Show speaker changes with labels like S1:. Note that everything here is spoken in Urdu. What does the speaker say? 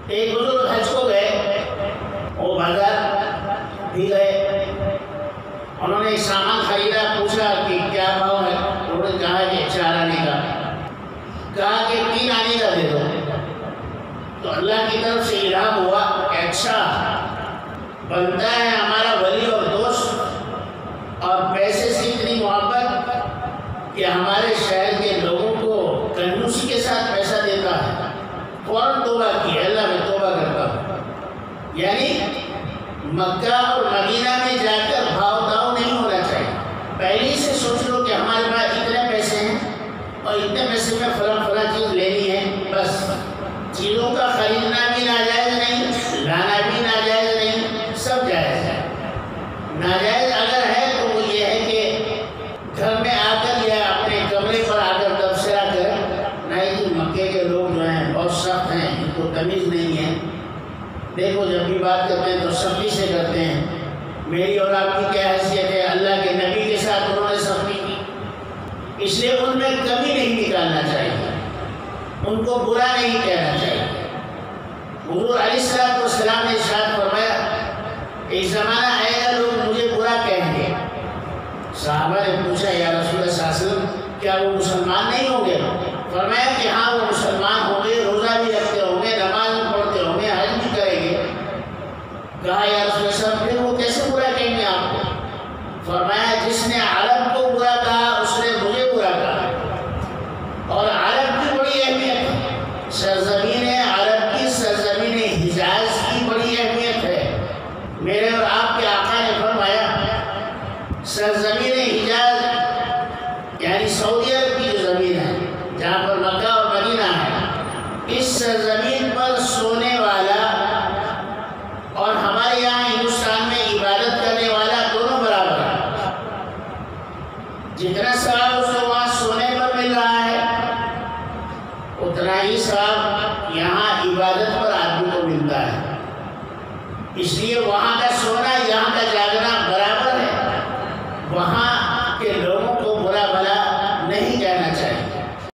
S1: ایک بزرگ حج کو گئے، وہ بازار بھی گئے، انہوں نے سامان خریدا، پوچھا کہ کیا بھاؤ ہے، انہوں نے کہا کہ 4 آنے کا، کہا کہ 3 آنے کا دے دو۔ تو اللہ کی طرف سے الہام ہوا کہ اچھا بنتا ہے ہمارا ولی اور دوست اور پیسے سے اتنی محبت کہ ہمارے شہر کے لوگوں کو کنجوسی کے ساتھ پیسہ دیتا ہے۔ فوراً توبہ کی، اللہ میں توبہ کرتا ہوں۔ یعنی مکہ اور مدینہ میں جا کر بھاؤ تاؤ نہیں ہونا چاہیے، پہلے سے سوچ لو کہ ہمارے پاس اتنے پیسے ہیں اور اتنے پیسے میں فلاں چیز لینی ہے، بس۔ چیزوں کا خریدنا بھی ناجائز نہیں، لانا بھی ناجائز نہیں، سب جائز ہے۔ ناجائز اگر ہے تو وہ یہ ہے کہ گھر میں آ کر یا اپنے کمرے پر آ کر تبصرہ کر، نہیں جی مکے کے لوگ جو ہیں بہت سخت ہیں، ان کو تمیز نہیں ہے، دیکھو جب بھی بات کرتے ہیں تو سختی سے کرتے ہیں، میری اور آپ کی کیا حیثیت ہے، اللہ کے نبی کے ساتھ انہوں نے سختی کی، اس لیے ان میں کمی نہیں نکالنا چاہیے، ان کو برا نہیں کہنا چاہیے۔ حضور علیہ السلام نے ارشاد فرمایا ایک زمانہ آئے گا لوگ مجھے برا کہیں گے۔ صحابہ نے پوچھا یا رسول اللہ صلی اللہ علیہ وسلم کیا وہ مسلمان نہیں ہوں گے؟ فرمایا کہ ہاں وہ مسلمان ہوں گے، روزہ بھی رکھتے ہوں گے، نماز بھی پڑھتے ہوں گے، حج بھی کریں گے۔ کہا یا رسول اللہ صلی اللہ علیہ وسلم پھر وہ کیسے برا کہیں گے آپ کو؟ فرمایا جس نے عرب کو برا کہا اس نے مجھے برا کہا، اور عرب کی بڑی اہمیت ہے، سرزمین عرب کی سرزمین حجاز کی بڑی اہمیت ہے۔ میرے اور آپ کے آقا نے فرمایا سرزمین حجاز یعنی سعودی عرب کی جو زمین ہے جہاں پر مکہ اور مدینہ ہے، اس سرزمین پر سونے والا اور ہمارے یہاں ہندوستان میں عبادت کرنے والا دونوں برابر ہیں۔ جتنا ثواب اس کو وہاں سونے پر مل رہا ہے اتنا ہی ثواب یہاں عبادت پر آدمی کو ملتا ہے، اس لیے وہاں کا سونا یہاں